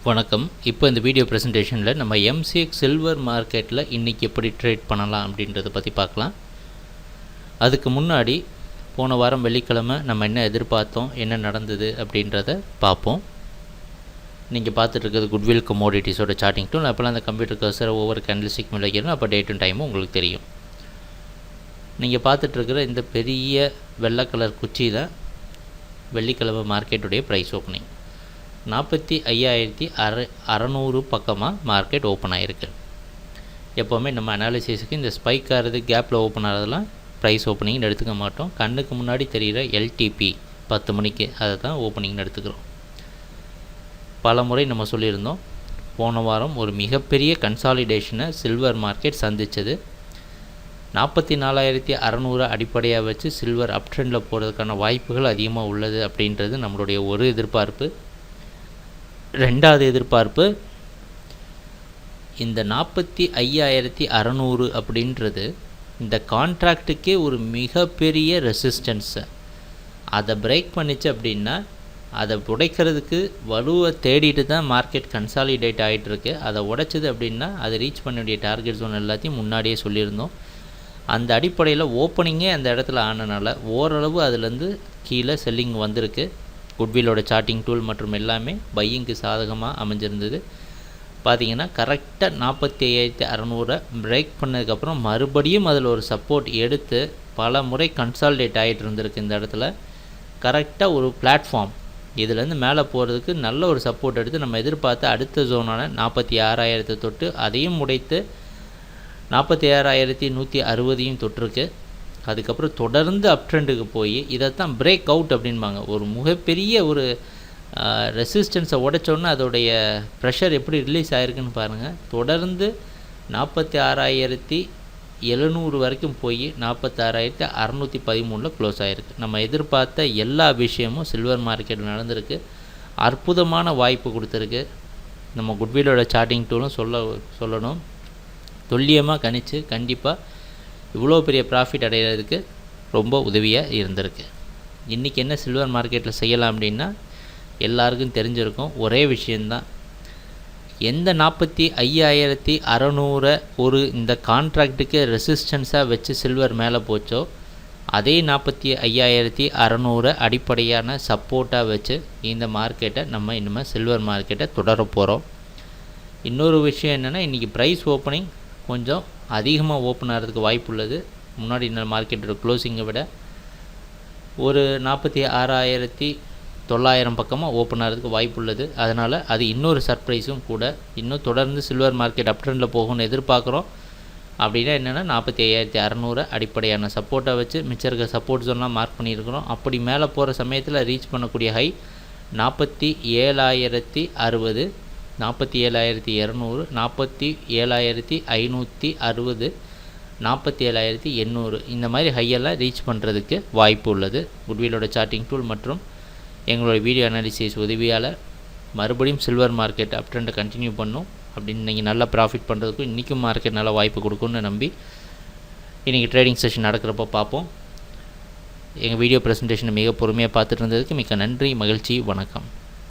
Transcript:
வணக்கம். இப்போ இந்த வீடியோ ப்ரெசன்டேஷனில் நம்ம எம்சிஎக்ஸ் சில்வர் மார்க்கெட்டில் இன்றைக்கி எப்படி ட்ரேட் பண்ணலாம் அப்படின்றத பற்றி பார்க்கலாம். அதுக்கு முன்னாடி போன வாரம் வெள்ளிக்கிழமை நம்ம என்ன எதிர்பார்த்தோம், என்ன நடந்தது அப்படின்றத பார்ப்போம். நீங்கள் பார்த்துட்டு இருக்கிறது குட்வில் கமோடிட்டிஸோட சார்ட்டிங் டூல். அப்போல்லாம் அந்த கம்ப்யூட்டர் கர்சரை ஒவ்வொரு கேண்டில்ஸ்டிக் மேலே வைக்கணும், அப்போ டேட்டும் டைமும் உங்களுக்கு தெரியும். நீங்கள் பார்த்துட்ருக்கிற இந்த பெரிய வெள்ளை கலர் குச்சி தான் வெள்ளிக்கிழமை மார்க்கெட்டுடைய ப்ரைஸ் ஓப்பனிங். 45,600 பக்கமாக மார்க்கெட் ஓப்பன் ஆகிருக்கு. எப்போவுமே நம்ம அனாலிசிஸுக்கு இந்த ஸ்பைக் ஆகிறது, கேப்பில் ஓப்பன் ஆகிறதுலாம் ப்ரைஸ் ஓப்பனிங்னு எடுத்துக்க மாட்டோம். கண்ணுக்கு முன்னாடி தெரிகிற எல்டிபி 10 மணிக்கு அதை தான் ஓப்பனிங்னு எடுத்துக்கிறோம். பல முறை நம்ம சொல்லியிருந்தோம், போன வாரம் ஒரு மிகப்பெரிய கன்சாலிடேஷனை சில்வர் மார்க்கெட் சந்தித்தது. 44,600 அடிப்படையாக வச்சு சில்வர் அப் ட்ரெண்டில் போகிறதுக்கான வாய்ப்புகள் அதிகமாக உள்ளது அப்படின்றது நம்மளுடைய ஒரு எதிர்பார்ப்பு. ரெண்டாவது எதிர்பார்ப்பு, இந்த 45,600 அப்படின்றது இந்த கான்ட்ராக்டுக்கே ஒரு மிகப்பெரிய ரெசிஸ்டன்ஸை அதை பிரேக் பண்ணிச்சு அப்படின்னா அதை உடைக்கிறதுக்கு வலுவை தேடிட்டு தான் மார்க்கெட் கன்சாலிடேட் ஆகிட்டுருக்கு. அதை உடைச்சிது அப்படின்னா அதை ரீச் பண்ண வேண்டிய டார்கெட் ஜோன் எல்லாத்தையும் முன்னாடியே சொல்லியிருந்தோம். அந்த அடிப்படையில் ஓப்பனிங்கே அந்த இடத்துல ஆனனால ஓரளவு அதுலேருந்து கீழே செல்லிங் வந்திருக்கு. குட்விலோட சார்ட்டிங் டூல் மற்றும் எல்லாமே பையிங்க்கு சாதகமாக அமைஞ்சிருந்தது. பார்த்திங்கன்னா கரெக்டாக 45,600 பிரேக் பண்ணதுக்கப்புறம் மறுபடியும் அதில் ஒரு சப்போர்ட் எடுத்து பல முறை கன்சால்டேட் ஆகிட்டு இருந்திருக்கு. இந்த இடத்துல கரெக்டாக ஒரு பிளாட்ஃபார்ம் இதுலேருந்து மேலே போகிறதுக்கு நல்ல ஒரு சப்போர்ட் எடுத்து நம்ம எதிர்பார்த்த அடுத்த ஜோனான 46,000 தொட்டு அதையும் உடைத்து 46,160 தொட்டிருக்கு. அதுக்கப்புறம் தொடர்ந்து அப் ட்ரெண்டுக்கு போய் இதைத்தான் பிரேக் அவுட் அப்படின்பாங்க. ஒரு மிகப்பெரிய ஒரு ரெசிஸ்டன்ஸை உடைச்சோன்னா அதோடைய ப்ரெஷர் எப்படி ரிலீஸ் ஆகிருக்குன்னு பாருங்கள். தொடர்ந்து 46,700 வரைக்கும் போய் 46,613 க்ளோஸ் ஆகிருக்கு. நம்ம எதிர்பார்த்த எல்லா விஷயமும் சில்வர் மார்க்கெட்டில் நடந்திருக்கு. அற்புதமான வாய்ப்பு கொடுத்துருக்கு. நம்ம குட்விலோட சார்ட்டிங் டூலும் சொல்லணும், துல்லியமாக கணிச்சு கண்டிப்பாக இவ்வளோ பெரிய ப்ராஃபிட் அடைகிறதுக்கு ரொம்ப உதவியாக இருந்திருக்கு. இன்றைக்கி என்ன சில்வர் மார்க்கெட்டில் செய்யலாம் அப்படின்னா எல்லாருக்கும் தெரிஞ்சிருக்கும் ஒரே விஷயந்தான். எந்த 45,600 ஒரு இந்த கான்ட்ராக்டுக்கு ரெசிஸ்டன்ஸாக வச்சு சில்வர் மேலே போச்சோ அதே 45,600 அடிப்படையான சப்போர்ட்டாக வச்சு இந்த மார்க்கெட்டை நம்ம இனிமேல் சில்வர் மார்க்கெட்டை தொடர போகிறோம். இன்னொரு விஷயம் என்னென்னா, இன்றைக்கி ப்ரைஸ் ஓப்பனிங் கொஞ்சம் அதிகமாக ஓப்பன் ஆகிறதுக்கு வாய்ப்பு உள்ளது. முன்னாடி இந்த மார்க்கெட்டோட க்ளோசிங்கை விட ஒரு 46,900 பக்கமாக ஓப்பன் ஆகிறதுக்கு வாய்ப்பு உள்ளது. அதனால் அது இன்னொரு சர்ப்ரைஸும் கூட. இன்னும் தொடர்ந்து சில்வர் மார்க்கெட் அப் ட்ரெண்டில் போகும்னு எதிர்பார்க்குறோம். அப்படின்னா என்னென்னா 45,600 அடிப்படையான சப்போர்ட்டை வச்சு மிச்சம் இருக்க சப்போர்ட் ஜோன்லாம் மார்க் பண்ணியிருக்கிறோம். அப்படி மேலே போகிற சமயத்தில் ரீச் பண்ணக்கூடிய ஹை 47,060, 47,200, 47,560, 47,800 இந்த மாதிரி ஹையெல்லாம் ரீச் பண்ணுறதுக்கு வாய்ப்பு உள்ளது. குட்விலோட சார்ட்டிங் டூல் மற்றும் எங்களோட வீடியோ அனாலிசிஸ் உதவியால் மறுபடியும் சில்வர் மார்க்கெட் அப் ட்ரெண்டை கண்டினியூ பண்ணும் அப்படின்னு நீங்கள் நல்லா ப்ராஃபிட் பண்ணுறதுக்கும் இன்றைக்கும் மார்க்கெட் நல்லா வாய்ப்பு கொடுக்கும்னு நம்பி இன்றைக்கி ட்ரேடிங் செஷன் நடக்கிறப்போ பார்ப்போம். எங்கள் வீடியோ ப்ரெசன்டேஷனை மிக பொறுமையாக பார்த்துட்டு இருந்ததுக்கு மிக்க நன்றி, மகிழ்ச்சி, வணக்கம்.